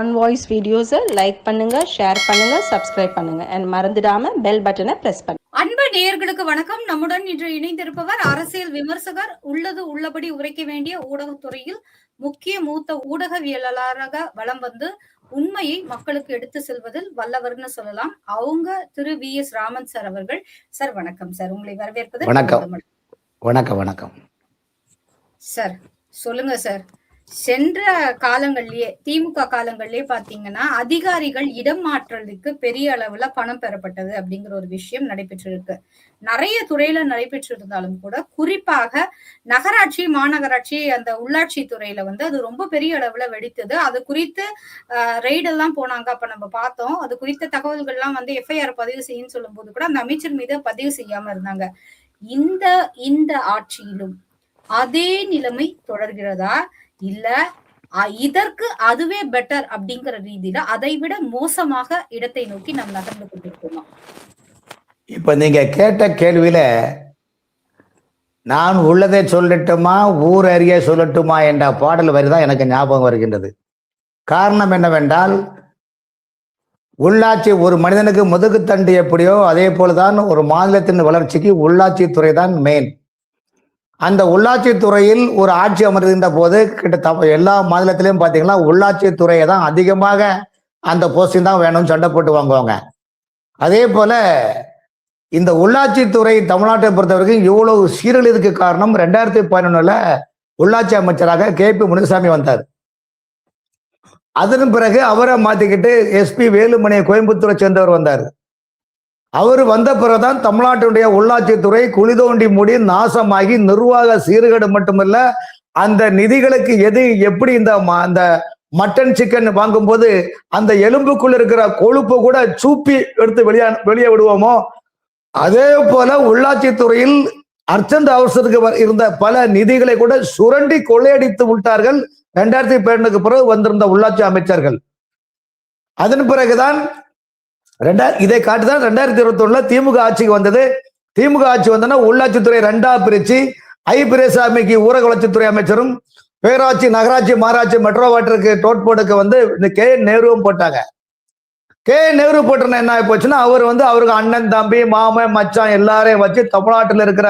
On voice வீடியோஸை like பண்ணுங்க, share பண்ணுங்க, சப்ஸ்கிரைப் பண்ணுங்க and மறந்துடாம பெல் பட்டனை பிரஸ் பண்ணுங்க. அன்பு நேயர்களுக்கு வணக்கம். நம்முடன் இன்று இணைந்திருப்பவர் அரசியல் விமர்சகர், உள்ளது உள்ளபடி உரைக்க வேண்டிய ஊடகத்துறையில் முக்கிய மூத்த ஊடகவியலாளராக வலம் வந்து உண்மையை மக்களுக்கு எடுத்து செல்வதில் வல்லவர்னு சொல்லலாம். அவங்க திரு வி.எஸ். ராமன் சார் அவர்கள். சார் வணக்கம் சார், உங்களை வரவேற்பது. வணக்கம் வணக்கம் வணக்கம் சார். சொல்லுங்க சார். சென்ற காலங்கள்லயே திமுக காலங்கள்லயே பாத்தீங்கன்னா அதிகாரிகள் இடம் மாற்றலுக்கு பெரிய அளவுல பணம் பெறப்பட்டது அப்படிங்கிற ஒரு விஷயம் நடைபெற்றிருக்கு. நிறைய துறையில நடைபெற்றிருந்தாலும் கூட குறிப்பாக நகராட்சி, மாநகராட்சி, அந்த உள்ளாட்சி துறையில வந்து அது ரொம்ப பெரிய அளவுல வெடித்தது. அது குறித்து ரெய்டெல்லாம் போனாங்க. அப்ப நம்ம பார்த்தோம். அது குறித்த தகவல்கள்லாம் வந்து எஃப்ஐஆர் பதிவு செய்யும் சொல்லும் போது கூட அந்த அமைச்சர் மீது பதிவு செய்யாம இருந்தாங்க. இந்த ஆட்சியிலும் அதே நிலைமை தொடர்கிறதா, இல்ல இதற்கு அதுவே பெட்டர் அப்படிங்கிற ரீதியில அதை விட மோசமாக இடத்தை நோக்கி நாம் நகர்ந்து கொண்டிருக்கோமா? இப்ப நீங்க கேட்ட கேள்வியில நான் உள்ளதை சொல்லட்டுமா ஊர் அறிய சொல்லட்டுமா என்ற பாடல் வரிதான் எனக்கு ஞாபகம் வருகின்றது. காரணம் என்னவென்றால், உள்ளாட்சி ஒரு மனிதனுக்கு முதுகுத்தண்டு எப்படியோ அதே போலதான் ஒரு மாநிலத்தின் வளர்ச்சிக்கு உள்ளாட்சி துறை தான் மெயின். அந்த உள்ளாட்சி துறையில் ஒரு ஆட்சி அமர்கின்ற போது கிட்ட எல்லா மாநிலத்திலையும் பார்த்தீங்கன்னா உள்ளாட்சி துறையை தான் அதிகமாக அந்த போஸ்டிங் தான் வேணும்னு சண்டை போட்டு வாங்குவாங்க. அதே போல இந்த உள்ளாட்சி துறை தமிழ்நாட்டை பொறுத்த வரைக்கும் இவ்வளவு சீரழிவுக்கு காரணம் 2011 உள்ளாட்சி அமைச்சராக KP முனுசாமி வந்தார். அதன் பிறகு அவரை மாத்திக்கிட்டு SP வேலுமணியை கோயம்புத்தூரை சேர்ந்தவர் வந்தார். அவர் வந்த பிறகுதான் தமிழ்நாட்டுடைய உள்ளாட்சித்துறை குழி தோண்டி மூடி நாசமாகி நிர்வாக சீர்கேடு மட்டுமல்ல, அந்த நிதிகளுக்கு எப்படி அந்த மட்டன் சிக்கன் வாங்கும் போது அந்த எலும்புக்குள்ள இருக்கிற கொழுப்பு கூட சூப்பி எடுத்து வெளியே விடுவோமோ, அதே போல உள்ளாட்சித்துறையில் அர்ச்சந்த அவசரத்துக்கு இருந்த பல நிதிகளை கூட சுரண்டி கொள்ளையடித்து விட்டார்கள் 2012 பிறகு வந்திருந்த உள்ளாட்சி அமைச்சர்கள். அதன் பிறகுதான் இதை காட்டுதான் 2021 திமுக ஆட்சிக்கு வந்தது. திமுக ஆட்சி வந்தோன்னா உள்ளாட்சித்துறை 2ஆ பிரிச்சு பெரியசாமிக்கு ஊரக வளர்ச்சித்துறை அமைச்சரும், பேராட்சி, நகராட்சி, மாராட்சி, மெட்ரோ வாட்டருக்கு, டோட்போர்டுக்கு வந்து இந்த KN நேருவும் போட்டாங்க. KN நேரு போட்டோன்னா என்ன ஆகி போச்சுன்னா, அவர் வந்து அவருக்கு அண்ணன், தம்பி, மாமன், மச்சான் எல்லாரையும் வச்சு தமிழ்நாட்டில் இருக்கிற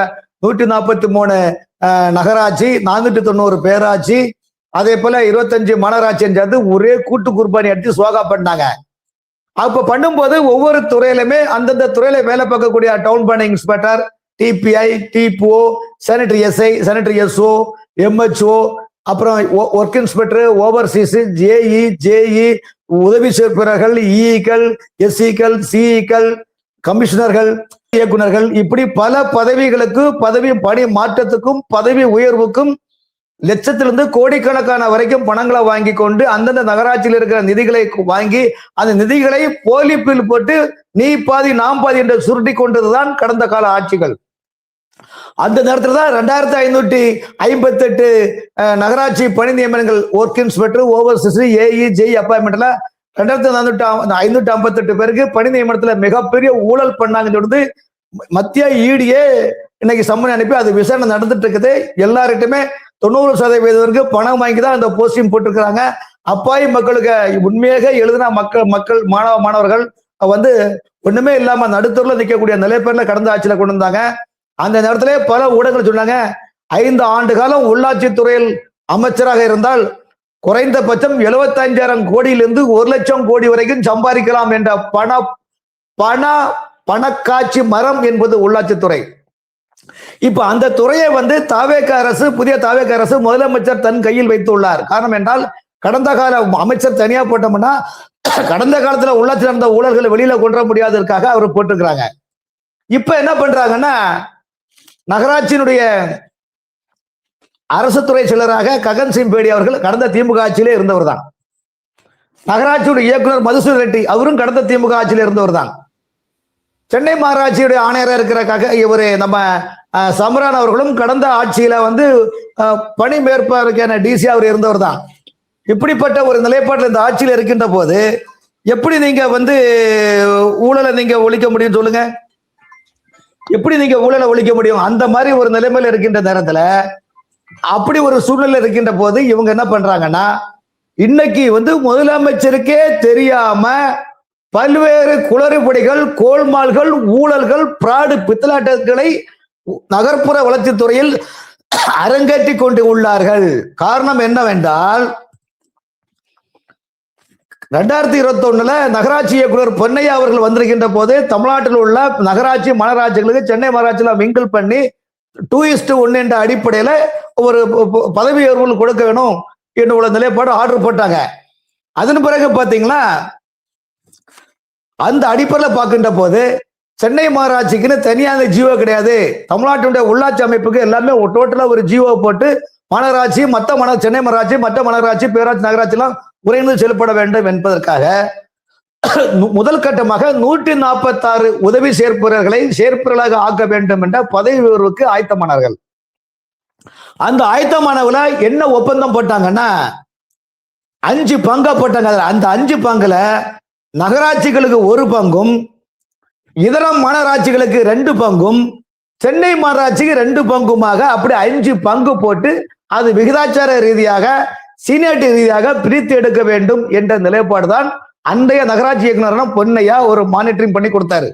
143 நகராட்சி, 490 பேராட்சி, அதே போல 25 மாநகராட்சியும் சேர்ந்து ஒரே கூட்டு குர்பானி அடித்து சோகா பண்ணாங்க. அப்ப பண்ணும்போது ஒவ்வொரு துறையிலுமே அந்தந்த துறையில வேலை பார்க்கக்கூடிய down planning inspector, TPI, TPO, sanitary SI, sanitary SO, MHO, அப்புறம் ஒர்க் இன்ஸ்பெக்டர், ஓவர்சீஸ், JE, உதவி சேர்ப்பவர்கள், EEக்கள், SEக்கள், CEக்கள், கமிஷனர்கள், இயக்குநர்கள், இப்படி பல பதவிகளுக்கு பதவி பணி மாற்றத்துக்கும் பதவி உயர்வுக்கும் லட்சத்திலிருந்து கோடிக்கணக்கான வரைக்கும் பணங்களை வாங்கி கொண்டு அந்தந்த நகராட்சியில் இருக்கிற நிதிகளை வாங்கி அந்த நிதிகளை போலிப்பில் போட்டு நீ பாதி நாம் பாதி என்று சுருட்டி கொண்டதுதான் கடந்த கால ஆட்சிகள். அந்த நேரத்தில் தான் 2558 நகராட்சி பணி நியமனங்கள், work inspector, Overseas, AE, JE அப்பாயின்மெண்ட்ல 2558 பேருக்கு பணி நியமனத்துல மிகப்பெரிய ஊழல் பண்ணாங்கன்னு சொல்லிட்டு மத்திய EDயே இன்னைக்கு சம்மன் அனுப்பி அது விசாரணை நடந்துட்டு இருக்குது. எல்லார்கிட்டுமே 90% பணம் வாங்கி தான் அந்த போஸ்டிங் போட்டிருக்கிறாங்க. அப்பாவி மக்களுக்கு உண்மையாக எழுதின மக்கள் மாணவர்கள் வந்து ஒண்ணுமே இல்லாம நடுத்தூர்ல நிற்கக்கூடிய நிலைப்பேர்ல கடந்த ஆட்சியில கொண்டு வந்தாங்க. அந்த நேரத்திலே பல ஊடகங்கள் சொன்னாங்க, 5 ஆண்டு காலம் உள்ளாட்சி துறையில் அமைச்சராக இருந்தால் குறைந்தபட்சம் 75,000 கோடியிலிருந்து 1 லட்சம் கோடி வரைக்கும் சம்பாதிக்கலாம் என்ற பணக்காட்சி மரம் என்பது உள்ளாட்சித்துறை. இப்ப அந்த துறையை வந்து புதிய தாவேக அரசு முதலமைச்சர் தன் கையில் வைத்துள்ளார். காரணம் என்றால், கடந்த கால அமைச்சர் தனியா போட்டோம்னா கடந்த காலத்துல உள்ளாட்சி நடந்த ஊழல்களை வெளியில கொண்டு முடியாததற்காக அவர் போட்டிருக்கிறாங்க. இப்ப என்ன பண்றாங்கன்னா, நகராட்சியினுடைய அரசு துறை செயலராக ககன் சிங் பேடி அவர்கள் கடந்த திமுக ஆட்சியிலே இருந்தவர் தான். நகராட்சியுடைய இயக்குனர் மதுசூதன் ரெட்டி அவரும் கடந்த திமுக ஆட்சியில இருந்தவர் தான். சென்னை மாநகராட்சியுடைய ஆணையராக இருக்கிற இவரு நம்ம சம்ரான் அவர்களும் கடந்த ஆட்சியில வந்து பணி மேற்பார்வைக்கான DC அவர் இருந்தவர் தான். இப்படிப்பட்ட ஒரு நிலைப்பாட்டில் இந்த ஆட்சியில் இருக்கின்ற போது எப்படி நீங்க வந்து ஊழலை நீங்க ஒழிக்க முடியும் சொல்லுங்க? எப்படி நீங்க ஊழலை ஒழிக்க முடியும்? அந்த மாதிரி ஒரு நிலைமையில இருக்கின்ற நேரத்துல, அப்படி ஒரு சூழ்நிலை இருக்கின்ற போது இவங்க என்ன பண்றாங்கன்னா, இன்னைக்கு வந்து முதலமைச்சருக்கே தெரியாம பல்வேறு குளறுபடிகள், கோல்மால்கள், ஊழல்கள், பிராடு, பித்தலாட்டங்களை நகர்ப்புற வளர்ச்சித்துறையில் அரங்கேற்றி கொண்டு உள்ளார்கள். காரணம் என்னவென்றால் 2021 நகராட்சி இயக்குனர் பொன்னையா அவர்கள் வந்திருக்கின்ற போது தமிழ்நாட்டில் உள்ள நகராட்சி மாநகராட்சிகளுக்கு சென்னை மாநகராட்சியில் மிங்கிள் பண்ணி 2:1 என்ற அடிப்படையில ஒரு பதவி உயர்வுகள் கொடுக்க வேணும் என்று உள்ள நிலைப்பாடு ஆர்டர் போட்டாங்க. அதன் பிறகு பாத்தீங்கன்னா அந்த அடிப்படையில் பார்க்கின்ற போது சென்னை மாநகராட்சிக்குன்னு தனியாக ஜியோ கிடையாது. தமிழ்நாட்டினுடைய உள்ளாட்சி அமைப்புக்கு எல்லாமே டோட்டலா ஒரு ஜியோ போட்டு மாநகராட்சி, சென்னை மாநகராட்சி, மற்ற மாநகராட்சி, பேராட்சி, நகராட்சி எல்லாம் உறைந்து செயல்பட வேண்டும் என்பதற்காக முதல் கட்டமாக 146 உதவி சேர்ப்பவர்களாக ஆக்க வேண்டும் என்ற பதவி உயர்வுக்கு ஆயத்தமானார்கள். அந்த ஆயத்தமானவங்கள என்ன ஒப்பந்தம் போட்டாங்கன்னா 5 பங்கா போட்டாங்க. அந்த 5 பங்குல நகராட்சிகளுக்கு 1 பங்கும், இதர மாநகராட்சிகளுக்கு 2 பங்கும், சென்னை மாநகராட்சிக்கு 2 பங்குமாக அப்படி 5 பங்கு போட்டு அது விகிதாச்சார ரீதியாக சீனியாரிட்டி ரீதியாக பிரித்து எடுக்க வேண்டும் என்ற நிலைப்பாடு தான் அன்றைய நகராட்சி இயக்குனர் பொன்னையா ஒரு மானிட்டரிங் பண்ணி கொடுத்தாரு.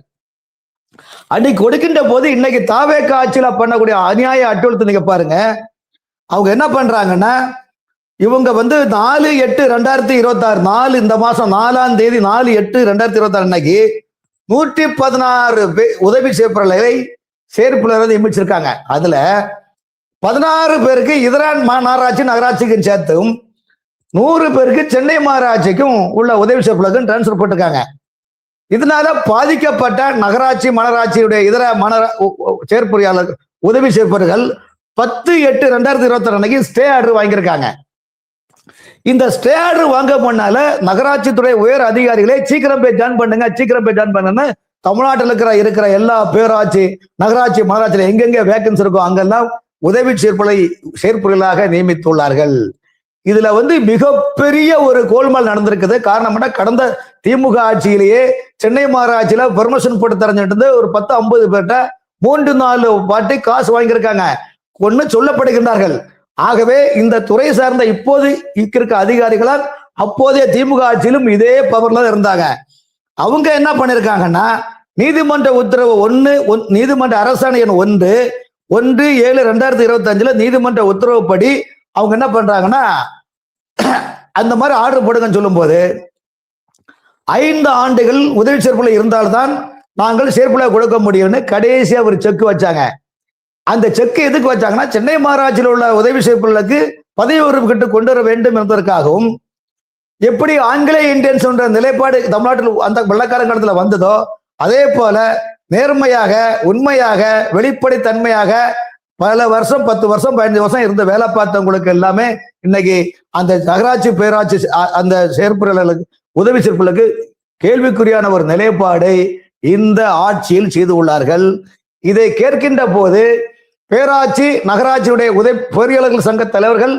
அன்னைக்கு கொடுக்கின்ற போது இன்னைக்கு தாவேக ஆட்சியில பண்ணக்கூடிய அநியாய அட்டுழுத்து நீங்க பாருங்க. அவங்க என்ன பண்றாங்கன்னா, இவங்க வந்து 4/8/2026 இந்த மாசம் 4ஆம் தேதி 4/8/2026 அன்னைக்கு 116 உதவி சேர்ப்புகளை நியமிச்சிருக்காங்க. அதுல 16 பேருக்கு இதர மாநகராட்சி நகராட்சிக்கும் சேர்த்தும் 100 பேருக்கு சென்னை மாநகராட்சிக்கும் உள்ள உதவி சேர்ப்புகளுக்கும் டிரான்ஸ்பர் போட்டிருக்காங்க. இதனால பாதிக்கப்பட்ட நகராட்சி மாநகராட்சியுடைய இதர செயற்பொறியாளர் உதவி சேர்ப்பவர்கள் 10/8/2026 அன்னைக்கு ஸ்டே ஆர்டர் வாங்கியிருக்காங்க. இந்த ஸ்டே ஆர்டர் வாங்க முன்னால நகராட்சி துறை உயர் அதிகாரிகளே சீக்கிரம் போய் ஜாயின் பண்ணுங்க தமிழ்நாட்டில் இருக்கிற எல்லா பேராட்சி, நகராட்சி, மாநகராட்சியில எங்கெங்க வேகன்சி இருக்கோ அங்கெல்லாம் உதவி சேர்ப்புகளாக நியமித்துள்ளார்கள். இதுல வந்து மிகப்பெரிய ஒரு கோல்மால் நடந்திருக்குது. காரணம் கடந்த திமுக ஆட்சியிலேயே சென்னை மாநகராட்சியில பெர்மிஷன் போட்டு தரஞ்சிட்டு ஒரு 10-50 பேர்ட்ட 3-4 பாட்டி காசு வாங்கியிருக்காங்க ஒன்னு சொல்லப்படுகின்றார்கள். ஆகவே இந்த துறை சார்ந்த இப்போது இருக்க அதிகாரிகளால் அப்போதைய திமுக ஆட்சியிலும் இதே பவர்ல இருந்தாங்க. அவங்க என்ன பண்ணிருக்காங்கன்னா, நீதிமன்ற உத்தரவு நீதிமன்ற அரசாணை எண் 1/7/2025 நீதிமன்ற உத்தரவுப்படி அவங்க என்ன பண்றாங்கன்னா, அந்த மாதிரி ஆர்டர் போடுங்கன்னு சொல்லும் போது 5 ஆண்டுகள் உதவி சேர்ப்புல இருந்தால்தான் நாங்கள் சேர்ப்புல கொடுக்க முடியும்னு கடைசியா ஒரு செக் வச்சாங்க. அந்த செக் எதுக்கு வச்சாங்கன்னா, சென்னை மாநகராட்சியில் உள்ள உதவி சேர்ப்புகளுக்கு பதவி உயர்வு கிட்ட கொண்டு வர வேண்டும் என்பதற்காகவும், எப்படி ஆங்கிலேய இந்தியன்ஸ் என்ற நிலைப்பாடு தமிழ்நாட்டில் அந்த வெள்ளக்காரங்காலத்துல வந்ததோ அதே போல நேர்மையாக, உண்மையாக, வெளிப்படைத்தன்மையாக பல வருஷம் 10 வருஷம் 15 வருஷம் இருந்து வேலை பார்த்தவங்களுக்கு எல்லாமே இன்னைக்கு அந்த நகராட்சி, பேராட்சி அந்த சேர்ப்புகளுக்கு உதவி சேர்ப்புகளுக்கு கேள்விக்குறியான ஒரு நிலைப்பாடை இந்த ஆட்சியில் செய்து உள்ளார்கள். இதை கேட்கின்ற போது பேராட்சி, நகராட்சியுடைய பொறியாளர்கள் சங்க தலைவர்கள்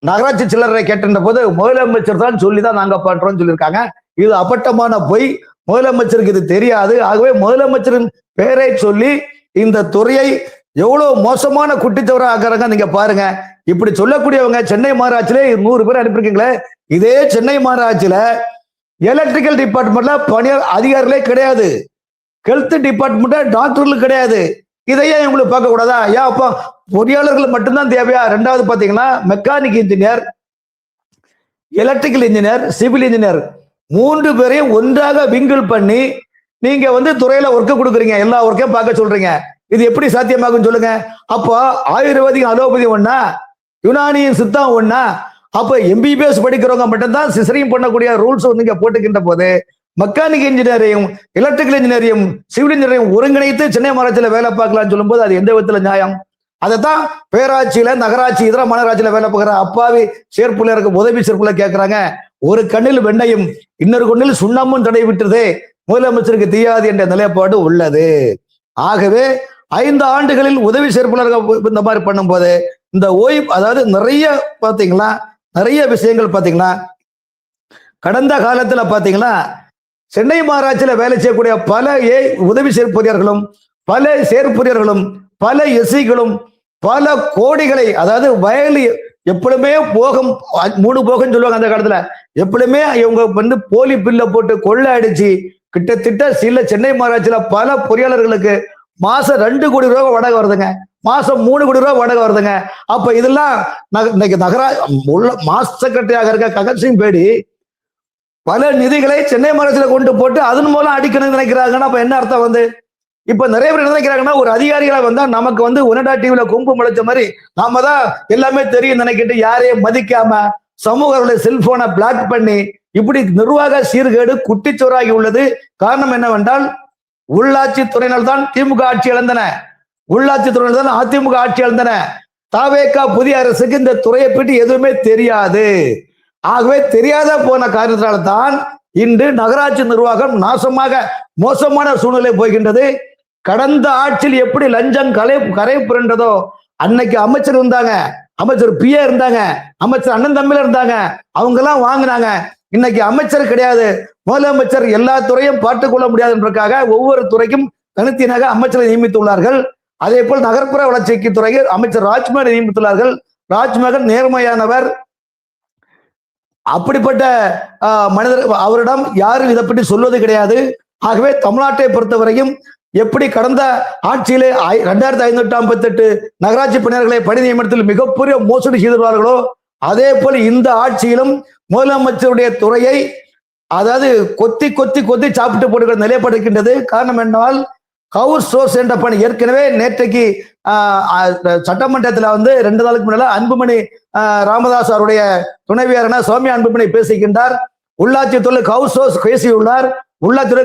நகராட்சி சிலரை கேட்டிருந்த போது முதலமைச்சர் தான் சொல்லிதான் நாங்க பண்றோம்னு சொல்லியிருக்காங்க. இது அப்பட்டமான பொய். முதலமைச்சருக்கு இது தெரியாது. ஆகவே முதலமைச்சரின் பெயரை சொல்லி இந்த துறையை எவ்வளவு மோசமான குட்டிச்சவரா ஆக்குறாங்க நீங்க பாருங்க. இப்படி சொல்லக்கூடியவங்க சென்னை மாநகராட்சியில 100 பேர் அனுப்பியிருக்கீங்களே, இதே சென்னை மாநகராட்சியில எலக்ட்ரிக்கல் டிபார்ட்மெண்ட்ல பணியாளர் அதிகாரிகளே கிடையாது, ஹெல்த் டிபார்ட்மெண்ட்ல டாக்டர்கள் கிடையாது. இதையே உங்களுக்கு பார்க்க கூடாதா? ஏன் அப்ப பொறியாளர்கள் மட்டும்தான் தேவையா? 2வது பாத்தீங்கன்னா mechanic engineer, electrical engineer, civil engineer 3 பேரையும் ஒன்றாக விங்கிள் பண்ணி நீங்க வந்து துறையில ஒர்க்க கொடுக்குறீங்க, எல்லா ஒர்க்கையும் பார்க்க சொல்றீங்க. இது எப்படி சாத்தியமாகும் சொல்லுங்க? அப்போ ஆயுர்வேதிக் அலோபதி ஒண்ணா, யுனானியின் சித்தம் ஒண்ணா? அப்ப எம்பிபிஎஸ் படிக்கிறவங்க மட்டும்தான் சிசரியும் பண்ணக்கூடிய ரூல்ஸ் நீங்க போட்டுக்கின்ற போது மெக்கானிக் இன்ஜினியரையும் எலக்ட்ரிக்கல் இன்ஜினியரையும் சிவில் இன்ஜினியரையும் ஒருங்கிணைத்து சென்னை மாநகராட்சியில வேலை பார்க்கலாம்னு சொல்லும் போது அது எந்த விதத்துல நியாயம்? அதைத்தான் பேராட்சியில, நகராட்சி, இதர மாநகராட்சியில வேலை பார்க்குற அப்பாவி சேர்ப்புல இருக்க உதவி சேர்ப்புல கேட்கிறாங்க. ஒரு கண்ணில் வெண்ணையும் இன்னொரு கண்ணில் சுண்ணமும் தடை விட்டுதே, முதலமைச்சருக்கு தெரியாது என்ற நிலைப்பாடு உள்ளது. ஆகவே 5 ஆண்டுகளில் உதவி சேர்ப்புலர்கள் இந்த மாதிரி பண்ணும்போது இந்த ஓய்வு, அதாவது நிறைய பாத்தீங்களா, நிறைய விஷயங்கள் பாத்தீங்கன்னா கடந்த காலத்துல பாத்தீங்கன்னா சென்னை மாநகராட்சியில வேலை செய்யக்கூடிய பல உதவி சேர்ப்பொறியாளர்களும், பல சேர்ப்பொறியாளர்களும், பல எஸ்சிகளும் பல கோடிகளை, அதாவது எப்பொழுதுமே போகம் 3 போகம் சொல்லுவாங்க அந்த காலத்துல. எப்பொழுதுமே இவங்க வந்து போலி பில்ல போட்டு கொள்ளை அடிச்சு கிட்டத்தட்ட சில சென்னை மாநகராட்சியில பல பொறியாளர்களுக்கு மாசம் 2 கோடி ரூபாய் வாடகை வருதுங்க, மாசம் 3 கோடி ரூபாய் வாடகை வருதுங்க. அப்ப இதெல்லாம் இன்னைக்கு உள்ள மாஸ்டர் செக்ரட்டரியாக இருக்க ககன் சிங் பேடி பல நிதிகளை சென்னை மாநகராட்சியில கொண்டு போட்டு அதன் மூலம் அடிக்கணும்னு நினைக்கிறாங்கன்னா அப்ப என்ன அர்த்தம் வந்து இப்ப நிறைய பேர் நினைக்கிறாங்கன்னா ஒரு அதிகாரிகளா வந்தா நமக்கு வந்து உனடா டிவில கொம்பு முளைச்ச மாதிரி நாம தான் எல்லாமே தெரியும் நினைக்கிட்டு யாரையும் மதிக்காம சமூகங்களுடைய செல்போனை பிளாக் பண்ணி இப்படி நிர்வாக சீர்கேடு குட்டிச்சோராகி உள்ளது. காரணம் என்னவென்றால் உள்ளாட்சி துறையினால் தான் திமுக ஆட்சி இழந்தன, உள்ளாட்சி துறையினால் தான் அதிமுக ஆட்சி இழந்தன. தாவேகா புதிய அரசுக்கு இந்த துறையை பற்றி எதுவுமே தெரியாது. ஆகவே தெரியாத போன காரணத்தினால தான் இன்று நகராட்சி நிர்வாகம் நாசமாக மோசமான சூழ்நிலை போகின்றது. கடந்த ஆட்சியில் எப்படி லஞ்சம் கரை புரண்டதோ அன்னைக்கு அமைச்சர் இருந்தாங்க, அமைச்சர் பிஏ இருந்தாங்க, அமைச்சர் அண்ணன் தம்பில இருந்தாங்க, அவங்க எல்லாம் வாங்கினாங்க. இன்னைக்கு அமைச்சர் கிடையாது, முதலமைச்சர் எல்லா துறையும் பார்த்துக் கொள்ள முடியாது என்பதற்காக ஒவ்வொரு துறைக்கும் தனித்தனியாக அமைச்சரை நியமித்துள்ளார்கள். அதே போல் நகர்ப்புற வளர்ச்சிக்கு துறையில் அமைச்சர் ராஜ்மோகன் நியமித்துள்ளார்கள். ராஜ்மோகன் நேர்மையானவர், அப்படிப்பட்ட மனிதர், அவரிடம் யாரும் இதை பற்றி சொல்வது கிடையாது. ஆகவே தமிழ்நாட்டை பொறுத்தவரையும் எப்படி கடந்த ஆட்சியிலே 2558 நகராட்சி பணியாளர்களை பணி நியமனத்தில் மிகப்பெரிய மோசடி செய்துள்ளார்களோ அதே போல் இந்த ஆட்சியிலும் முதலமைச்சருடைய துறையை அதாவது கொத்தி கொத்தி கொத்தி சாப்பிட்டு போடுகிற நிலைப்படுகின்றது. காரணம் என்னவென்றால் ஹவுஸ் சோர்ஸ் என்ற பணி ஏற்கனவே நேற்றைக்கு சட்டமன்றத்தில் வந்து 2 நாளுக்கு முன்னால அன்புமணி ராமதாஸ் அவருடைய துணைவியாரான சௌமியா அன்புமணி பேசுகின்றார். உள்ளாட்சி துறை ஹவுஸ் சோர்ஸ் பேசியுள்ளார். உள்ளாட்சித்துறை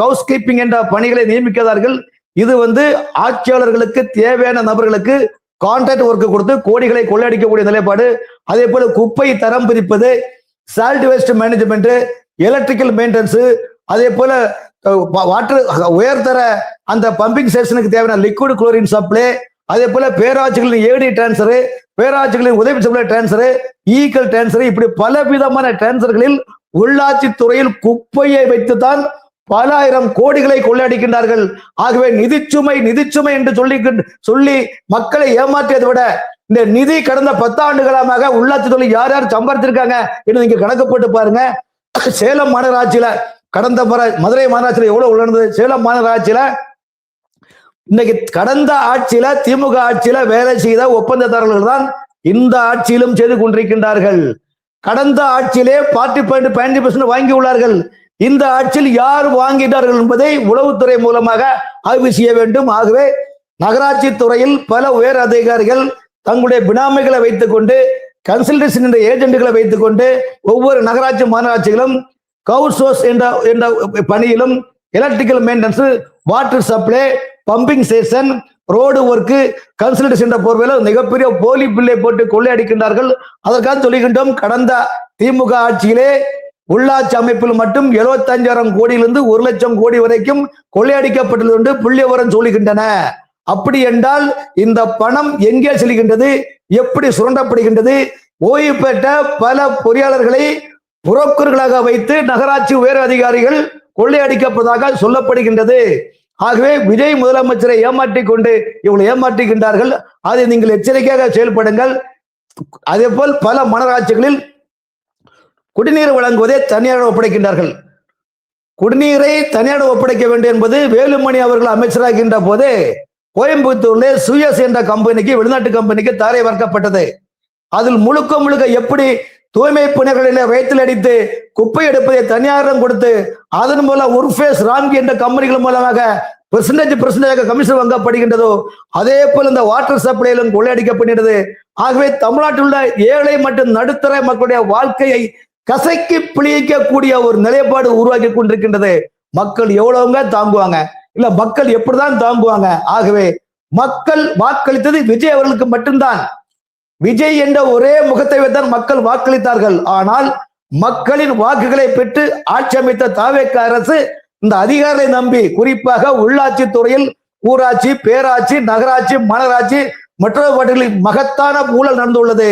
ஹவுஸ் கீப்பிங் என்ற பணிகளை நியமிக்கிறார்கள். இது வந்து ஆட்சியாளர்களுக்கு தேவையான நபர்களுக்கு கான்ட்ராக்ட் ஒர்க் கொடுத்து கோடிகளை கொள்ளையடிக்கக்கூடிய நிலைப்பாடு. அதே போல குப்பை தரம் பிரிப்பது, salt waste management, electrical maintenance, அதே போல வாட்டர் உயர்தர அந்த பம்பிங் ஸ்டேஷனுக்கு தேவையான லிக்விட் குளோரின் சப்ளை, அதே போல பேராட்சிகளின் ஏடி டிரான்ஸ்பர், பேராட்சிகளின் உதவி சப்ளை டிரான்ஸ்பர், ஈக்கல் டிரான்ஸ்பர், இப்படி பல விதமான டிரான்ஸ்பர்களில் உள்ளாட்சி துறையில் குப்பையை வைத்துத்தான் பல ஆயிரம் கோடிகளை கொள்ளையடிக்கின்றார்கள். ஆகவே நிதிச்சுமை என்று சொல்லி மக்களை ஏமாற்றியதை விட இந்த நிதி கடந்த 10 ஆண்டுகளாக உள்ளாட்சி துறை யார் யார் சம்பாதிச்சிருக்காங்க என்று நீங்க கணக்கு போட்டு பாருங்க. சேலம் மாநகராட்சியில கடந்த முறை மதுரை மாநகராட்சியில எவ்வளவு உள்ளது, சேலம் மாநகராட்சியில இன்னைக்கு கடந்த ஆட்சியில திமுக ஆட்சியில வேலை செய்த ஒப்பந்ததாரர்கள் தான் இந்த ஆட்சியிலும் செய்து கொண்டிருக்கின்றார்கள். கடந்த ஆட்சியிலே 40% வாங்கி உள்ளார்கள். இந்த ஆட்சியில் யார் வாங்கிட்டார்கள் என்பதை உளவுத்துறை மூலமாக ஆய்வு செய்ய வேண்டும். ஆகவே நகராட்சி துறையில் பல உயர் அதிகாரிகள் தங்களுடைய பினாமிகளை வைத்துக் கொண்டு, கன்சல்டேஷன் என்ற ஏஜென்ட்களை வைத்துக் கொண்டு ஒவ்வொரு நகராட்சி மாநகராட்சிகளும் ஹவுஸ் சோர்ஸ் என்ற பணியிலும் electrical maintenance, water supply, pumping station, road work, consultation என்ற போர்வையில் மிகப்பெரிய போலி பில்லை போட்டு கொள்ளையடிக்கின்றார்கள். அதற்காக சொல்லுகின்றோம், கடந்த திமுக ஆட்சியிலே உள்ளாட்சி அமைப்பில் மட்டும் 75,000 கோடியிலிருந்து 1 லட்சம் கோடி வரைக்கும் கொள்ளையடிக்கப்பட்டுள்ளது என்று புள்ளி விவரம் சொல்லுகின்றன. அப்படி என்றால் இந்த பணம் எங்கே செல்கின்றது, எப்படி சுரண்டப்படுகின்றது? ஓய்வு பெற்ற பல பொறியாளர்களை புரோக்கர்களாக வைத்து நகராட்சி உயர் அதிகாரிகள் கொள்ளையடிக்கப்பட்டதாக சொல்லப்படுகின்றது. ஆகவே விஜய் முதலமைச்சரை ஏமாற்றிக் கொண்டு இவங்களை ஏமாற்றுகின்றார்கள். அதை நீங்கள் எச்சரிக்கையாக செயல்படுங்கள். அதே போல் பல மாநகராட்சிகளில் குடிநீர் வழங்குவதை தனியார் ஒப்படைக்கின்றார்கள். குடிநீரை தனியார் ஒப்படைக்க வேண்டும் என்பது வேலுமணி அவர்கள் அமைச்சராகின்ற போது கோயம்புத்தூர்ல சுயஸ் என்ற கம்பெனிக்கு, வெளிநாட்டு கம்பெனிக்கு தாரை வார்க்கப்பட்டது. அதில் முழுக்க எப்படி தூய்மை பணியாளர்களை வயிற்றில் அடித்து குப்பை எடுப்பதை தனியாரிடம் கொடுத்து அதன் மூலம் உர்ஃபேஸ் ராம்கி என்ற கம்பெனிகள் மூலமாக பெர்சன்டேஜ் கமிஷன் வாங்கப்படுகின்றதோ அதே போல் இந்த வாட்டர் சப்ளையிலும் கொள்ளையடிக்கப்படுகிறது. ஆகவே தமிழ்நாட்டில் உள்ள ஏழை மற்றும் நடுத்தர மக்களுடைய வாழ்க்கையை கசக்கி பிழிக்கக்கூடிய ஒரு நிலைப்பாடு உருவாக்கி கொண்டிருக்கின்றது. மக்கள் எவ்வளவுங்க தாங்குவாங்க? இல்ல மக்கள் எப்படிதான் தாங்குவாங்க? ஆகவே மக்கள் வாக்களித்தது விஜய் அவர்களுக்கு மட்டும்தான். விஜய் என்ற ஒரே முகத்தை வைத்தான் மக்கள் வாக்களித்தார்கள். ஆனால் மக்களின் வாக்குகளை பெற்று ஆட்சி அமைத்த தாவேக அரசு இந்த அதிகாரிகளை நம்பி, குறிப்பாக உள்ளாட்சி துறையில் ஊராட்சி, பேராட்சி, நகராட்சி, மாநகராட்சி மற்றவர்களில் மகத்தான ஊழல் நடந்துள்ளது.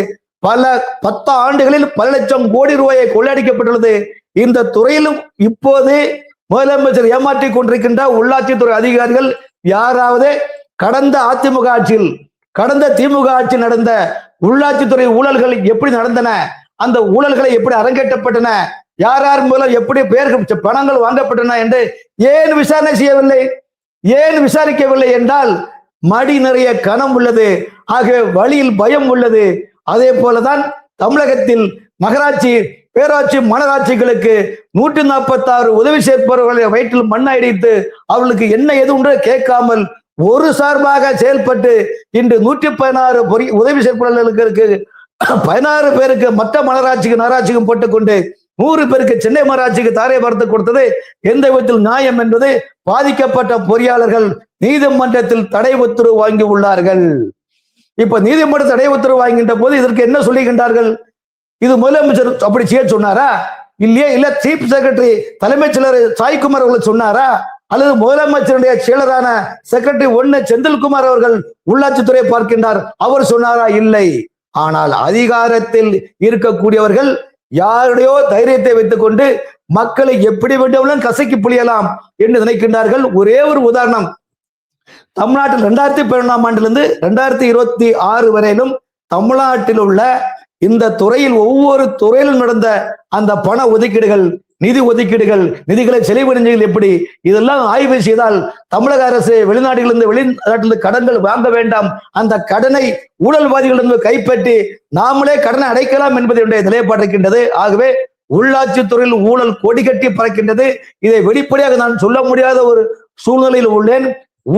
பல 10 ஆண்டுகளில் பல லட்சம் கோடி ரூபாயை கொள்ளையடிக்கப்பட்டுள்ளது. இந்த துறையிலும் இப்போது முதலமைச்சர் ஏமாற்றிக் கொண்டிருக்கின்ற உள்ளாட்சி துறை அதிகாரிகள் யாராவது கடந்த அதிமுக ஆட்சியில் கடந்த திமுக ஆட்சி நடந்த உள்ளாட்சித்துறை ஊழல்கள் எப்படி நடந்தன, அந்த ஊழல்களை எப்படி அரங்கேற்றப்பட்டன, யார் யார் மூலம் எப்படி பெயர்கள் பணங்கள் வாங்கப்பட்டன என்று ஏன் விசாரணை செய்யவில்லை? ஏன் விசாரிக்கவில்லை என்றால் மடி நிறைய கணம் உள்ளது, ஆகவே வழியில் பயம் உள்ளது. அதே போலதான் தமிழகத்தில் நகராட்சி, பேராட்சி, மாநகராட்சிகளுக்கு 146 உதவி சேர்ப்பவர்களை வயிற்றில் மண்ணை அடித்து அவர்களுக்கு என்ன எதுவும் கேட்காமல் ஒரு சார்பாக செயல்பட்டு இன்று 116 உதவி சேர்ப்பாளர்களுக்கு 16 பேருக்கு மற்ற மாநகராட்சிக்கு நகராட்சிக்கும் போட்டுக்கொண்டு 100 பேருக்கு சென்னை மாநகராட்சிக்கு தாரை பார்த்து கொடுத்தது எந்த விதத்தில் நியாயம் என்பது பாதிக்கப்பட்ட பொறியாளர்கள் நீதிமன்றத்தில் தடை உத்தரவு வாங்கி உள்ளார்கள். இப்ப நீதிமன்ற தடை உத்தரவு வாங்கின்ற போது இதற்கு என்ன சொல்லுகின்றார்கள்? இது முதலமைச்சர் அப்படி செய்ய சொன்னாரா? இல்லையே, இல்ல சீஃப் செக்ரட்டரி தலைமைச் செயலர் சாய்குமார் அவர்கள் சொன்னாரா? அல்லது முதலமைச்சருடைய செயலரான செக்ரட்டரி 1 செந்தில்குமார் அவர்கள் உள்ளாட்சித்துறை பார்க்கின்றார், அவர் சொன்னாரா? இல்லை. ஆனால் அதிகாரத்தில் இருக்கக்கூடியவர்கள் யாருடையோ தைரியத்தை வைத்துக் கொண்டு மக்களை எப்படி வேண்டுமானாலும் கசக்கி புளியலாம் என்று நினைக்கின்றார்கள். ஒரே ஒரு உதாரணம், தமிழ்நாட்டில் 2012ஆம் ஆண்டிலிருந்து 2026 வரையிலும் தமிழ்நாட்டில் உள்ள இந்த துறையில் ஒவ்வொரு துறையிலும் நடந்த அந்த பண ஒதுக்கீடுகள், நிதி ஒதுக்கீடுகள், நிதிகளை செலவழிஞ்சீர்கள் எப்படி, இதெல்லாம் ஆய்வு செய்தால் தமிழக அரசு வெளிநாட்டிலிருந்து கடன்கள் வாங்க வேண்டாம், அந்த கடனை ஊழல்வாதிகளிடம் கைப்பற்றி நாமளே கடனை அடைக்கலாம் என்பது நிலைப்பாடு இருக்கின்றது. ஆகவே உள்ளாட்சித்துறையில் ஊழல் கொடி கட்டி பறக்கின்றது. இதை வெளிப்படையாக நான் சொல்ல முடியாத ஒரு சூழ்நிலையில் உள்ளேன்.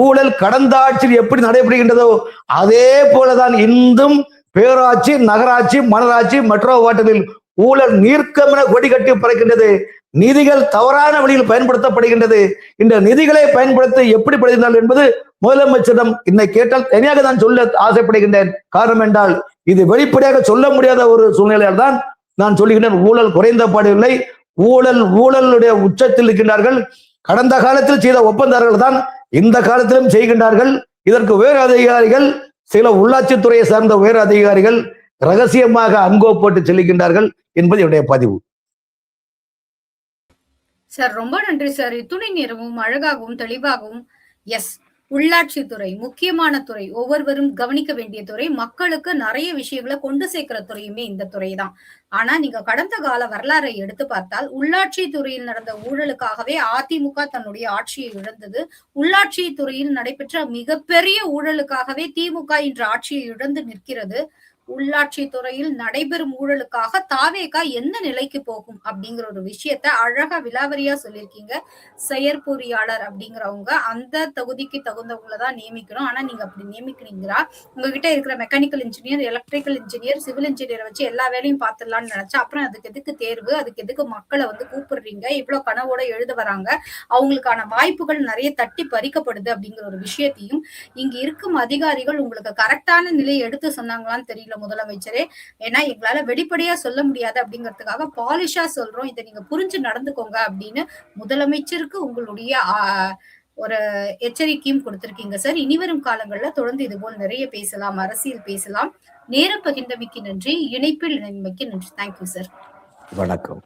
ஊழல் கடந்த ஆட்சியில் எப்படி நடைபெறுகின்றதோ அதே போலதான் இன்றும் பேராட்சி, நகராட்சி, மாநகராட்சி, மெட்ரோ வாட்டரில் ஊழல் நீர்க்கமென கொடி கட்டி பறக்கின்றது. நிதிகள் தவறான வழியில் பயன்படுத்தப்படுகின்றது. இந்த நிதிகளை பயன்படுத்த எப்படி படுகின்றார்கள் என்பது முதலமைச்சரிடம் என்னை கேட்டால் தனியாக நான் சொல்ல ஆசைப்படுகின்றேன். காரணம் என்றால் இது வெளிப்படையாக சொல்ல முடியாத ஒரு சூழ்நிலையால் தான் நான் சொல்லுகின்றேன். ஊழல் குறைந்த பாடில்லை, ஊழலுடைய உச்சத்தில் இருக்கின்றார்கள். கடந்த காலத்தில் செய்த ஒப்பந்தர்கள் தான் இந்த காலத்திலும் செய்கின்றார்கள். இதற்கு வேறு அதிகாரிகள், சில உள்ளாட்சித்துறையை சார்ந்த உயர் அதிகாரிகள் ரகசியமாக அங்கோ போட்டு செல்லுகின்றார்கள் என்பது என்னுடைய பதிவு. சார் ரொம்ப நன்றி சார். இத்துணை நேரமும் அழகாகவும் தெளிவாகவும் உள்ளாட்சித்துறை முக்கியமான துறை, ஒவ்வொருவரும் கவனிக்க வேண்டிய துறை, மக்களுக்கு நிறைய விஷயங்களை கொண்டு சேர்க்கிற துறையுமே இந்த துறை தான். ஆனா நீங்க கடந்த கால வரலாறை எடுத்து பார்த்தால் உள்ளாட்சி துறையில் நடந்த ஊழலுக்காகவே அதிமுக தன்னுடைய ஆட்சியை இழந்தது. உள்ளாட்சி துறையில் நடைபெற்ற மிகப்பெரிய ஊழலுக்காகவே திமுக இன்று ஆட்சியை இழந்து நிற்கிறது. உள்ளாட்சி துறையில் நடைபெறும் ஊழலுக்காக தாவேகா எந்த நிலைக்கு போகும் அப்படிங்கிற ஒரு விஷயத்த அழகா விலாவரியா சொல்லியிருக்கீங்க. செயற்பொறியாளர் அப்படிங்கிறவங்க அந்த தகுதிக்கு தகுந்தவங்களதான் நியமிக்கணும். ஆனா நீங்க அப்படி நியமிக்கிறீங்களா? உங்ககிட்ட இருக்கிற mechanical engineer, electrical engineer, civil இன்ஜினியரை வச்சு எல்லா வேலையும் பார்த்துடலாம்னு நினைச்சா அப்புறம் அதுக்கு எதுக்கு தேர்வு? அதுக்கு எதுக்கு மக்களை கூப்பிடுறீங்க? இவ்வளவு கனவோட எழுத வராங்க, அவங்களுக்கான வாய்ப்புகள் நிறைய தட்டி பறிக்கப்படுது அப்படிங்கிற ஒரு விஷயத்தையும் இங்க இருக்கும் அதிகாரிகள் உங்களுக்கு கரெக்டான நிலையை எடுத்து சொன்னாங்களான்னு தெரியல முதலமைச்சரே. ஏன்னா எங்களால வெளிப்படையா சொல்ல முடியாது அப்படிங்கிறதுக்காக பாலிஷா சொல்றோம், இதை நீங்க புரிஞ்சு நடந்துக்கோங்க அப்படின்னு முதலமைச்சருக்கு உங்களுடைய ஒரு எச்சரிக்கையும் கொடுத்திருக்கீங்க சார். இனிவரும் காலங்கள்ல தொடர்ந்து இது போல் நிறைய பேசலாம், அரசியல் பேசலாம். நேரம் பகிர்ந்தமைக்கு நன்றி, இணைப்பில் இணைந்தமைக்கு நன்றி. Thank you sir. வணக்கம்.